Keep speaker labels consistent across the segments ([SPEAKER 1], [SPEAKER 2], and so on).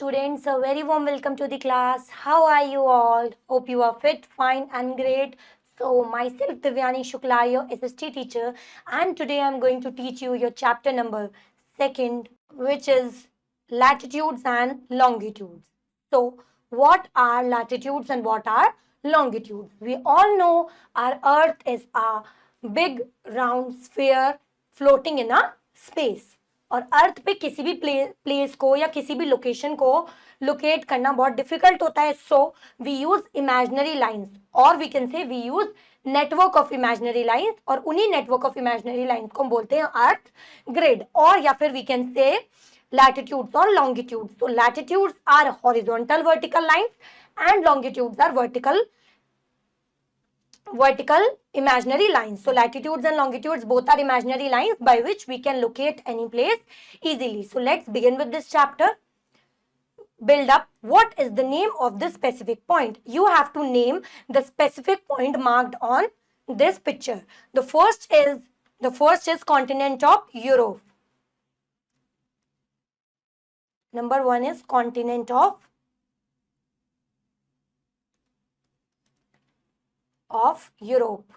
[SPEAKER 1] students, a very warm welcome to the class. How are you all? Hope you are fit, fine and great. So myself Divyani Shukla, your SST teacher, and today I'm going to teach you your chapter number 2nd, which is latitudes and longitudes. So what are latitudes and what are longitudes? We all know our earth is a big round sphere floating in a space. और अर्थ पे किसी भी place को या किसी भी location को locate करना बहुत डिफिकल्ट होता है. So we use imaginary lines और we can say we use network of imaginary lines, और उन्हीं नेटवर्क ऑफ इमेजिनरी लाइंस को हम बोलते हैं अर्थ ग्रिड, और या फिर we can say latitudes or longitudes. So latitudes are horizontal vertical lines and longitudes are vertical imaginary lines. So latitudes and longitudes both are imaginary lines by which we can locate any place easily. So let's begin with this chapter. Build up. What is the name of this specific point? You have to name the specific point marked on this picture. The first is continent of Europe. Number 1 is continent of Europe.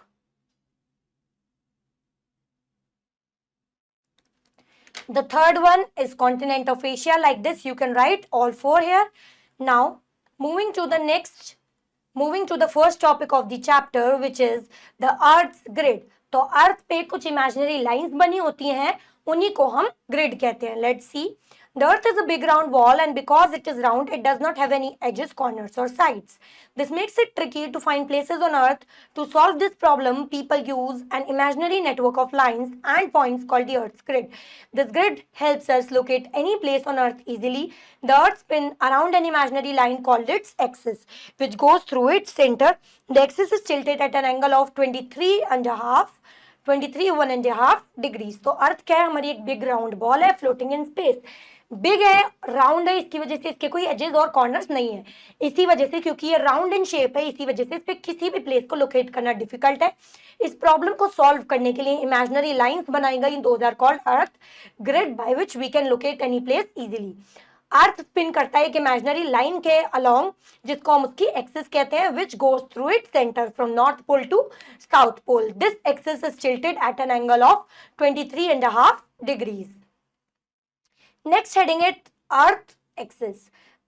[SPEAKER 1] The third one is continent of Asia. Like this, you can write all 4 here. Now, moving to the first topic of the chapter, which is the Earth's grid. तो अर्थ पे कुछ imaginary lines बनी होती हैं, उन्हीं को हम grid कहते हैं. Let's see. The earth is a big round ball, and because it is round, it does not have any edges, corners or sides. This makes it tricky to find places on earth. To solve this problem, people use an imaginary network of lines and points called the earth's grid. This grid helps us locate any place on earth easily. The earth spins around an imaginary line called its axis, which goes through its center. The axis is tilted at an angle of 23.5 degrees. तो अर्थ क्या है? हमारी एक big round ball है floating in space. Big है, round है, इसकी वजह से इसके कोई एजेस और कॉर्नर्स नहीं है. इसी वजह से, क्योंकि ये राउंड इन शेप है, इसी वजह से इस पे किसी भी प्लेस को लोकेट करना डिफिकल्ट है. इस प्रॉब्लम को सॉल्व करने के लिए इमेजिनरी लाइंस बनाई गई. Those are called earth grid by which we can locate any place easily. Earth spin करता है एक इमेजिनरी लाइन के अलोंग, जिसको हम उसकी एक्सिस कहते हैं, which goes through it centre from north pole to south pole. This axis is tilted at an angle of 23.5 degrees. Next heading is Earth axis.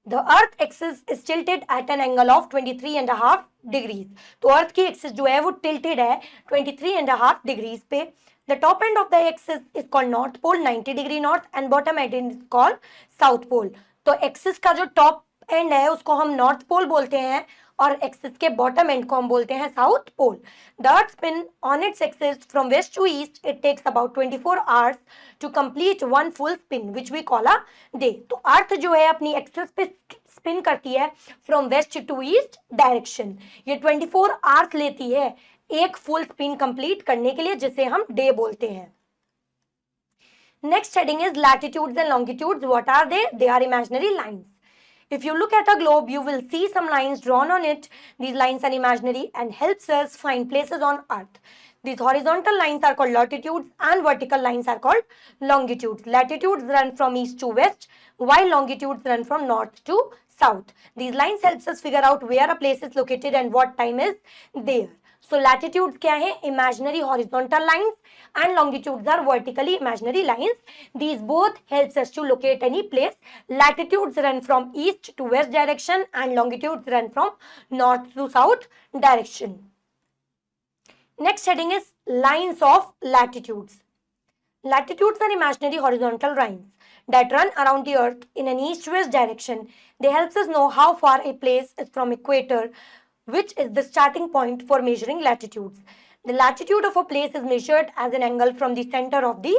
[SPEAKER 1] The Earth axis is tilted at an angle of 23.5 degrees. तो Earth की axis जो है वो tilted है 23.5 degrees पे. The top end of the axis is called North Pole, 90 degree north, and bottom end is called South Pole. तो axis का जो top end है उसको हम North Pole बोलते हैं, और एक्सिस के बॉटम एंड को हम बोलते हैं south pole. The earth spin on its axis from west to east. It takes about 24 hours to complete one full spin which we call a day. तो earth जो है अपनी एक्सिस पे स्पिन करती है from west to east direction. ये 24 hours लेती है एक फुल स्पिन कंप्लीट करने के लिए, जिसे हम डे बोलते हैं. Next heading is latitudes and longitudes. What are they? They are imaginary lines. If you look at a globe, you will see some lines drawn on it. These lines are imaginary and helps us find places on earth. These horizontal lines are called latitudes and vertical lines are called longitudes. Latitudes run from east to west, while longitudes run from north to south. These lines helps us figure out where a place is located and what time is there. So latitudes क्या है? Imaginary horizontal lines, and longitudes are vertically imaginary lines. These both helps us to locate any place. Latitudes run from east to west direction and longitudes run from north to south direction. Next heading is lines of latitudes. Latitudes are imaginary horizontal lines that run around the earth in an east-west direction. They helps us know how far a place is from equator, which is the starting point for measuring latitudes. The latitude of a place is measured as an angle from the center of the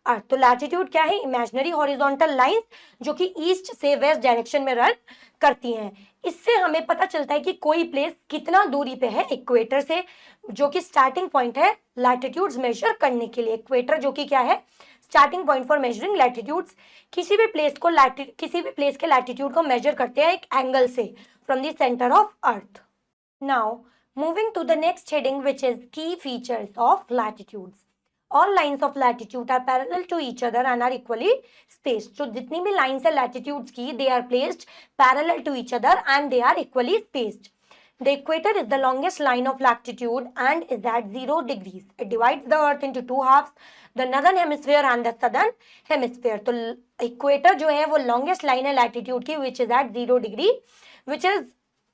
[SPEAKER 1] earth. तो latitude क्या है? Imaginary horizontal lines जो कि east से west direction में run करती हैं. इससे हमें पता चलता है कि कोई प्लेस कितना दूरी पे है इक्वेटर से, जो कि स्टार्टिंग पॉइंट है लैटिट्यूड्स मेजर करने के लिए. इक्वेटर जो कि क्या है? Starting point for measuring latitudes. किसी भी प्लेस के लैटिट्यूड को मेजर करते हैं एक एंगल से from the centre of earth. Now, moving to the next heading, which is key features of latitudes. All lines of latitude are parallel to each other and are equally spaced. So जितनी भी lines है latitudes की, they are placed parallel to each other and they are equally spaced. The equator is the longest line of latitude and is at 0 degrees. It divides the earth into two halves, the northern hemisphere and the southern hemisphere. तो equator जो है वो longest line है latitude की, which is at 0 degree, which is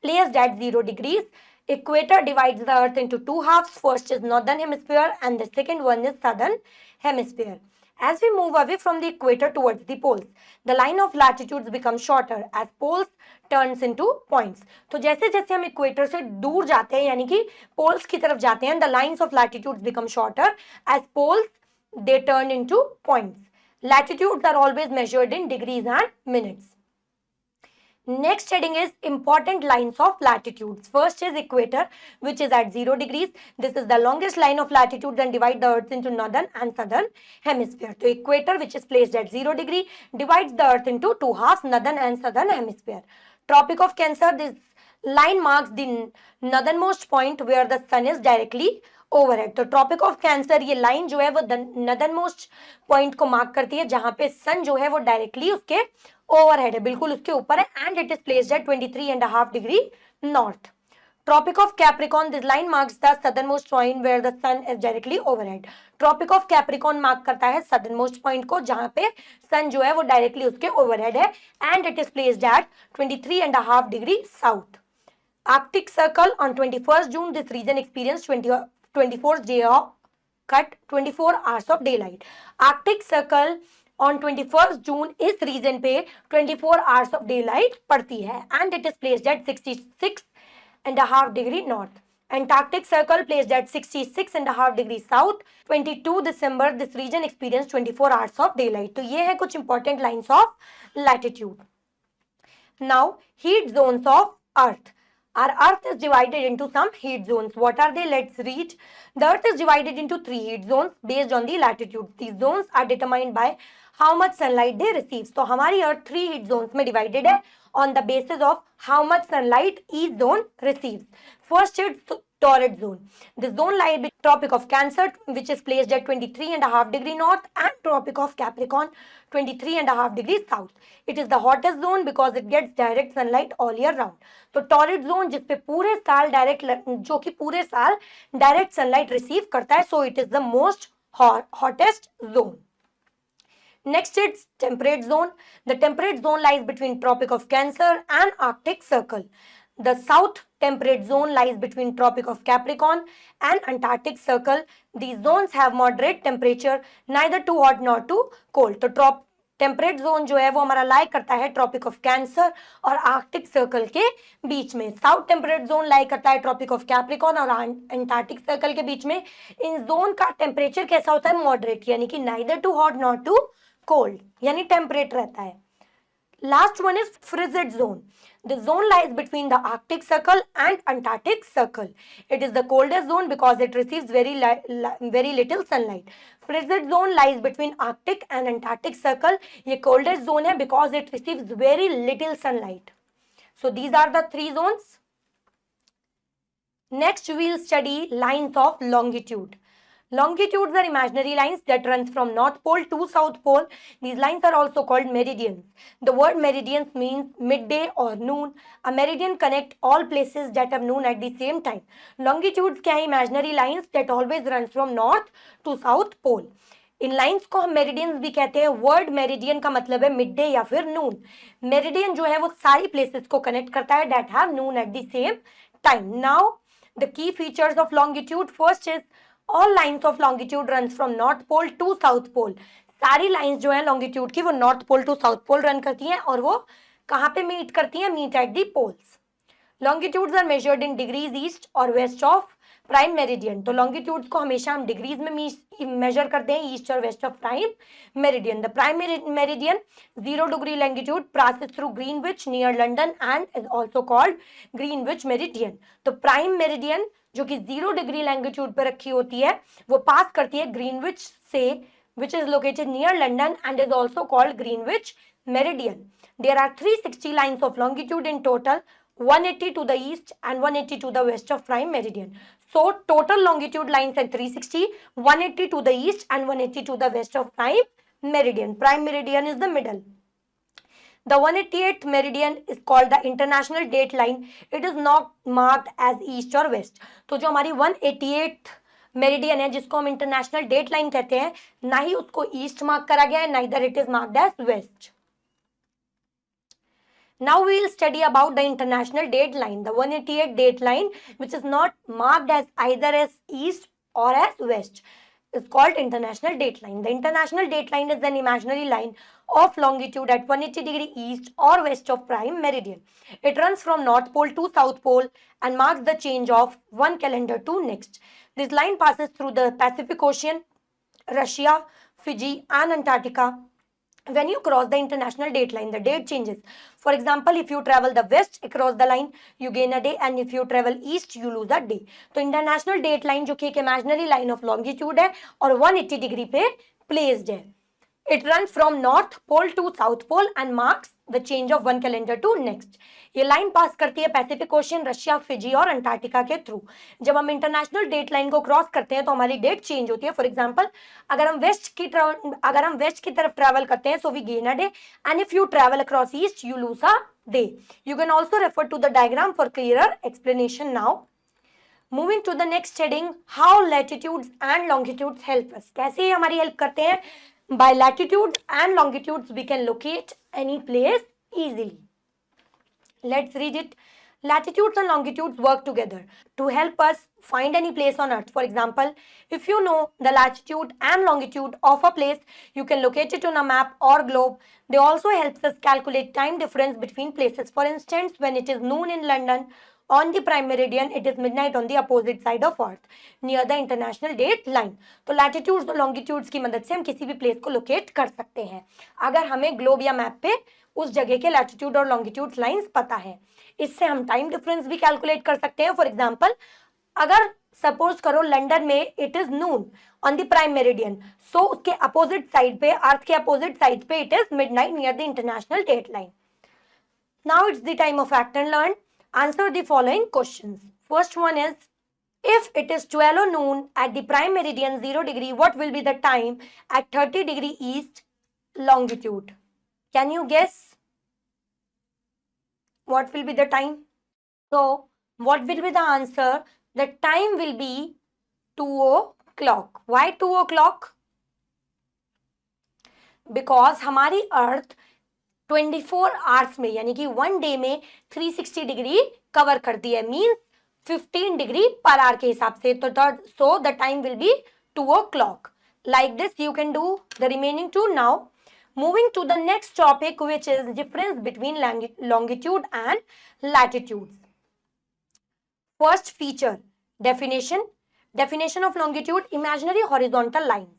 [SPEAKER 1] placed at 0 degrees. Equator divides the earth into two halves. First is northern hemisphere and the second one is southern hemisphere. As we move away from the equator towards the poles, the line of latitudes becomes shorter as poles turns into points. तो जैसे जैसे हम equator से दूर जाते हैं यानी कि पोल्स की तरफ जाते हैं, the lines of latitudes become shorter as poles they turn into points. Latitudes are always measured in degrees and minutes. Next heading is important lines of latitudes. First is equator, which is at 0 degrees. This is the longest line of latitudes and divide the earth into northern and southern hemisphere. So equator, which is placed at 0 degree, divides the earth into two halves, northern and southern hemisphere. Tropic of Cancer, this line marks the northernmost point where the sun is directly overhead. तो tropic of cancer ये line जो है वो northern most point को mark करती है जहां पे सन जो है वो डायरेक्टली उसके ओवरहेड है, बिल्कुल उसके ऊपर है, and it is placed at 23.5 degree north. Tropic of Capricorn, this line marks the southernmost point where the sun is directly overhead. Tropic of Capricorn mark करता है southernmost point को जहां पे sun जो है वो डायरेक्टली उसके overhead है, and it is placed at 23.5 degree south. Arctic Circle, on 21st June, this region experienced 24th day of cut 24 hours of daylight. Arctic Circle on 21st June इस region पे 24 hours of daylight पड़ती है, and it is placed at 66.5 degree north. Antarctic Circle placed at 66.5 degree south. 22 December this region experienced 24 hours of daylight. तो ये है कुछ important lines of latitude. Now heat zones of Earth. Our Earth is divided into some heat zones. What are they? Let's read. The Earth is divided into 3 heat zones based on the latitude. These zones are determined by how much sunlight they receive. So हमारी Earth 3 heat zones में divided है on the basis of how much sunlight each zone receives. First is torrid zone. This zone lies between Tropic of Cancer, which is placed at 23.5 degree north, and Tropic of Capricorn, 23.5 degrees south. It is the hottest zone because it gets direct sunlight all year round. तो torrid zone जिसपे पूरे साल जो कि पूरे साल direct sunlight receive करता है, so it is the most hottest zone. Next is temperate zone. The temperate zone lies between Tropic of Cancer and Arctic Circle. The south temperate zone lies between Tropic of Capricorn and Antarctic Circle. These zones have moderate temperature, neither too hot nor too cold. तो temperate zone जो है वो हमारा लाई करता है tropic of cancer और Arctic circle के बीच में. साउथ टेम्परेट जोन लाई करता है ट्रॉपिक ऑफ कैप्रिकॉर्न और एंटार्क्टिक सर्कल के बीच में. इन जोन का टेम्परेचर कैसा होता है? मॉडरेट, यानी कि neither too hot not too cold, यानी टेम्परेट रहता है. Last one is frigid zone. The zone lies between the Arctic Circle and Antarctic Circle. It is the coldest zone because it receives very little sunlight. Frigid zone lies between Arctic and Antarctic Circle. ये coldest zone है because it receives very little sunlight. So these are the 3 zones. Next we will study lines of longitude. Longitudes are imaginary lines that runs from North Pole to South Pole. These lines are also called meridians. The word meridians means midday or noon. A meridian connects all places that have noon at the same time. Longitudes क्या है? Imaginary lines that always runs from North to South Pole. In lines को हम meridians भी कहते हैं. Word meridian का मतलब है मिड डे या फिर नून. मेरिडियन जो है वो सारी प्लेसेस को कनेक्ट करता है that have noon at the same time. Now the key features of longitude. First is all lines of longitude runs from North Pole to South Pole. सारी लाइंस जो है लॉन्गिट्यूड की वो north pole to south pole run करती हैं और वो कहाँ पे मीट करती हैं? Meet at the poles. Longitudes are measured in degrees east और वेस्ट ऑफ प्राइम मेरिडियन. तो लॉन्गिट्यूड्स को हमेशा हम डिग्रीज में मेजर करते हैं, ईस्ट और west of prime meridian. The prime meridian 0 degree longitude passes through Greenwich near London and is also called Greenwich Meridian. तो प्राइम मेरिडियन जो कि 0 degree longitude पर रखी होती है वो पास करती है ग्रीनविच से, which is located near London and is also called Greenwich Meridian. There are 360 lines of longitude in total. 180 to the east and 180 to the west of prime meridian. So total longitude lines are 360, 180 to the east and 180 to the west of prime meridian. Prime meridian is the middle. The 188th meridian is called the international date line. It is not marked as east or west. तो जो हमारी 188th meridian है जिसको हम international date line कहते हैं, ना ही उसको ईस्ट मार्क करा गया है, neither it is marked as west. Now we will study about the international date line, the 188 date line, which is not marked as either as east or as west. It's called international date line. The international date line is an imaginary line of longitude at 180 degree east or west of prime meridian. It runs from north pole to south pole and marks the change of one calendar to next. This line passes through the Pacific Ocean, Russia, Fiji and Antarctica. When you cross the international date line, the date changes. For example, if you travel the west across the line, you gain a day, and if you travel east, you lose a day. तो international date line जो कि एक imaginary line of longitude है और 180 degree पे placed है. It runs from north pole to south pole and marks the change of one calendar to next. ये line पास करती है पैसिफिक ओशियन, रशिया, फिजी और अंटार्कटिका के थ्रू. जब हम इंटरनेशनल डेट लाइन को क्रॉस करते हैं तो हमारी डेट चेंज होती है. फॉर एग्जांपल, अगर हम वेस्ट की तरफ ट्रैवल करते हैं, so we gain a day, and if you travel across east you lose a day. You can also refer to the diagram for clearer explanation. Now moving to the next heading, how latitudes and longitudes help us. कैसे ये हमारी help करते हैं? By latitudes and longitudes we can locate any place easily. Let's read it. Latitudes and longitudes work together to help us find any place on earth. For example, if you know the latitude and longitude of a place, you can locate it on a map or globe. They also help us calculate time difference between places. For instance, when it is noon in London, on the prime meridian, it is midnight on the opposite side of earth near the international date line. तो latitudes और longitudes की मदद से हम किसी भी place को locate कर सकते हैं अगर हमें globe या map पे उस जगह के latitude और longitude lines पता है. इससे हम time difference भी calculate कर सकते हैं. For example, अगर suppose करो लंदन में it is noon on the prime meridian, so उसके opposite side पे, अर्थ के opposite side पे it is midnight near the international date line. Now it's the time of act and learn. Answer the following questions. First one is, if it is 12 noon at the prime meridian 0 degree, what will be the time at 30 degree east longitude? Can you guess? What will be the time? So, what will be the answer? The time will be 2 o'clock. Why 2 o'clock? Because हमारी अर्थ 24 hours में यानी कि 1 day में 360 degree cover करती है, means 15 degree per hour के हिसाब से. तो so the time will be 2 o'clock. Like this you can do the remaining two. Now moving to the next topic, which is difference between longitude and latitudes. First feature, definition. Definition of longitude: imaginary horizontal line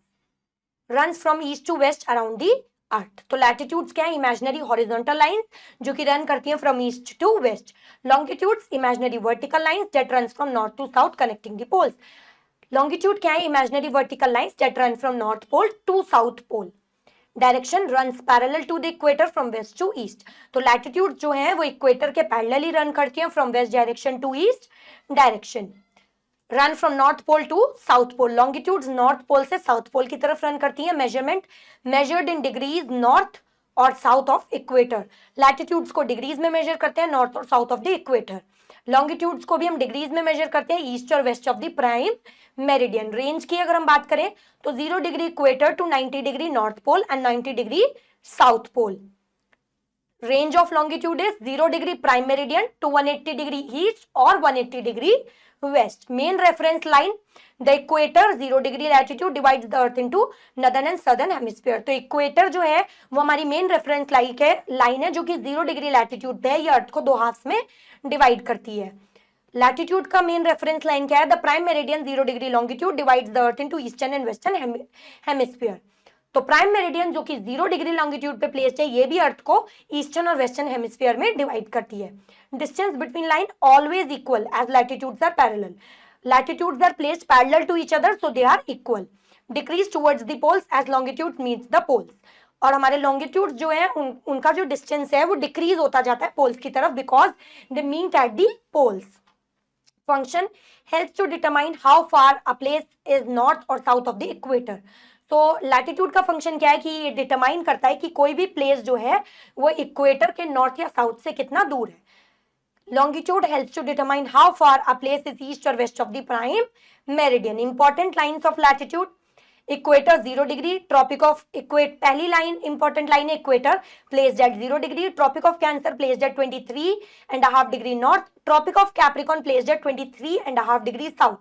[SPEAKER 1] runs from east to west around the अर्थ. तो latitudes क्या है? Imaginary horizontal lines जो कि run करती हैं from east to west. Longitudes imaginary vertical lines that run from north to south connecting the poles. Longitude क्या है? Imaginary vertical lines that run from north pole to south pole. Direction runs parallel to the equator from west to east. तो latitude जो है वो equator के parallelly run करती हैं from west direction to east direction. Run from north pole to south pole. Longitudes north pole से south pole की तरफ रन करती हैं. Measurement measured in degrees north और साउथ ऑफ इक्वेटर. लैटिट्यूड्स को डिग्रीज में मेजर करते हैं, नॉर्थ और south of the equator. Longitudes को भी हम डिग्रीज में मेजर करते हैं, ईस्ट और west of the prime meridian. Range की अगर हम बात करें तो 0 degree equator to 90 degree north pole and 90 degree south pole. Range of longitude is 0 degree prime meridian to 180 degree east or 180 degree west. Main reference line, the equator 0 degree latitude divides the earth into northern and southern hemisphere. तो equator जो है वो हमारी main reference line है जो कि 0 degree latitude पे है. ये अर्थ को दो हाफ्स में डिवाइड करती है. लैटिट्यूड का मेन रेफरेंस लाइन क्या है? The prime meridian 0 degree longitude divides the earth into eastern and western hemisphere. तो प्राइम मेरिडियन जो कि 0 डिग्री लॉन्गिट्यूड पे प्लेस्ड है, ये भी अर्थ को ईस्टर्न और वेस्टर्न हेमिस्फीयर में डिवाइड करती है. Distance between line always equal as latitudes are parallel. Latitudes are placed parallel to each other, so they are equal. Decrease towards the poles as longitude meets the poles. और हमारे longitude जो है उनका जो distance है वो decrease होता जाता है पोल्स की तरफ, because they meet at the poles. Function helps to determine how far a place is north or south of the equator. तो लैटिट्यूड का फंक्शन क्या है कि ये डिटरमाइन करता है कि कोई भी प्लेस जो है वो इक्वेटर के नॉर्थ या साउथ से कितना दूर है. Longitude helps to determine how far a place is east और west of the prime meridian. Important lines of latitude: equator 0 degree, tropic of equate, पहली लाइन इंपॉर्टेंट लाइन है equator placed at 0 degree, tropic of Cancer placed at 23.5 degree north, tropic of Capricorn placed at 23.5 degree south,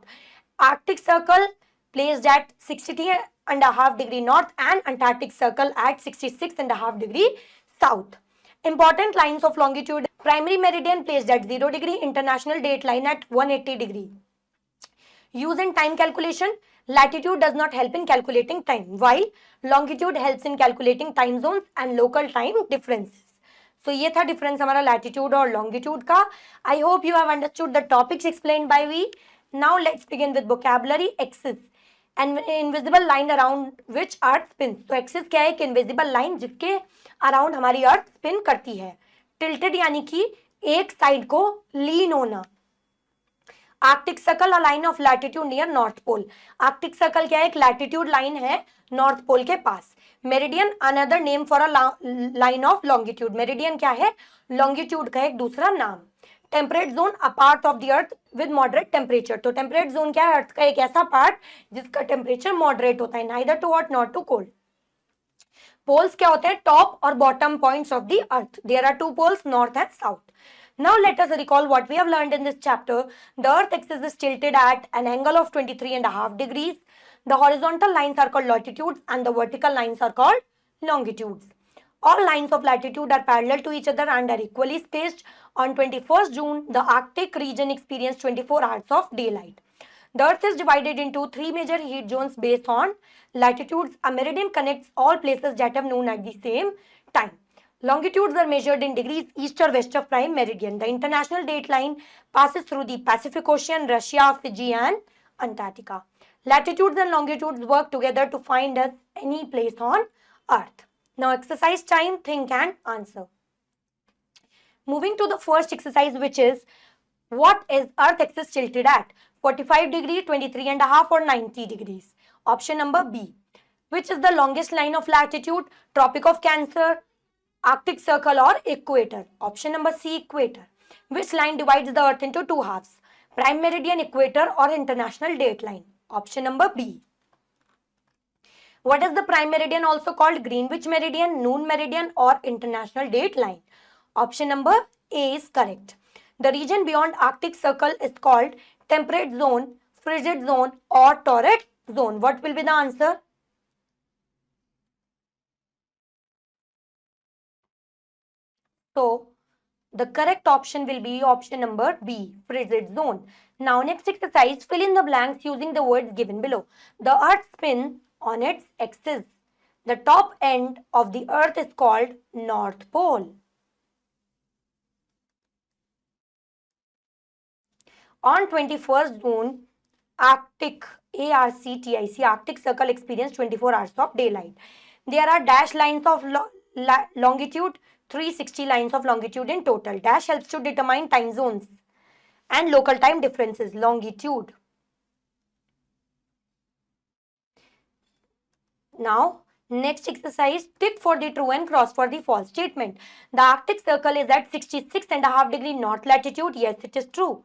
[SPEAKER 1] Arctic circle placed at 60.5 degree north and Antarctic circle at 66.5 degree south. Important lines of longitude: primary meridian placed at 0 degree, international date line at 180 degree. Use in time calculation: latitude does not help in calculating time, while longitude helps in calculating time zones and local time differences. So ये था difference हमारा latitude और longitude का. I hope you have understood the topics explained by me. Now let's begin with vocabulary. Axis, an invisible line around which earth spins. तो axis क्या है? एक invisible line जिसके अराउंड हमारी अर्थ स्पिन करती है. टिल्टेड यानी कि एक साइड को लीन होना. Arctic Circle a line of latitude near North Pole. Arctic Circle क्या है? एक लैटिट्यूड लाइन है नॉर्थ पोल के पास. Meridian another name for a line of longitude. Meridian क्या है? लॉन्गिट्यूड का एक दूसरा नाम. Temperate zone a part of the earth with moderate temperature. तो टेम्परेट जोन क्या है? अर्थ का एक ऐसा पार्ट जिसका टेम्परेचर मॉडरेट होता है, neither too hot not too cold. Poles क्या होते हैं? टॉप और bottom points of the earth. There are two poles, north and south. Now let us recall what we have learned in this chapter. The earth axis is tilted at an angle of 23.5 degrees. The horizontal lines are called latitudes and the vertical lines are called longitudes. All lines of latitude are parallel to each other and are equally spaced. On 21st June, the Arctic region experienced 24 hours of daylight. The earth is divided into three major heat zones based on latitudes. A meridian connects all places that have noon at the same time. Longitudes are measured in degrees east or west of prime meridian. The international date line passes through the Pacific Ocean, Russia, Fiji and Antarctica. Latitudes and longitudes work together to find us any place on earth. Now exercise time, think and answer. Moving to the first exercise, which is what is earth axis tilted at? 45 degree, 23.5 or 90 degrees. Option number B. Which is the longest line of latitude? Tropic of Cancer, Arctic Circle or equator? Option number C, equator. Which line divides the earth into two halves? Prime meridian, equator or international date line? Option number B. What is the prime meridian also called? Greenwich meridian, noon meridian or international date line? Option number A is correct. The region beyond Arctic Circle is called temperate zone, frigid zone or torrid zone. What will be the answer? So, the correct option will be option number B, frigid zone. Now, next exercise, fill in the blanks using the words given below. The earth spins on its axis. The top end of the earth is called North Pole. On 21st June, Arctic, ARCTIC, Arctic Circle experienced 24 hours of daylight. There are dash lines of longitude, 360 lines of longitude in total. Dash helps to determine time zones and local time differences. Longitude. Now, next exercise, tick for the true and cross for the false statement. The Arctic Circle is at 66.5 degree north latitude. Yes, it is true.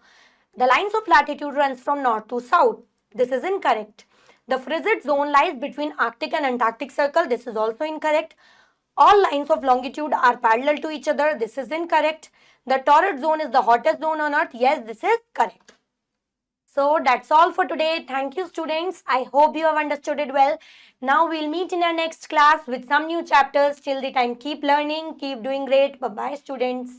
[SPEAKER 1] The lines of latitude runs from north to south. This is incorrect. The frigid zone lies between Arctic and Antarctic Circle. This is also incorrect. All lines of longitude are parallel to each other. This is incorrect. The torrid zone is the hottest zone on earth. Yes, this is correct. So that's all for today. Thank you, students. I hope you have understood it well. Now we'll meet in our next class with some new chapters. Till the time, keep learning, keep doing great. Bye-bye, students.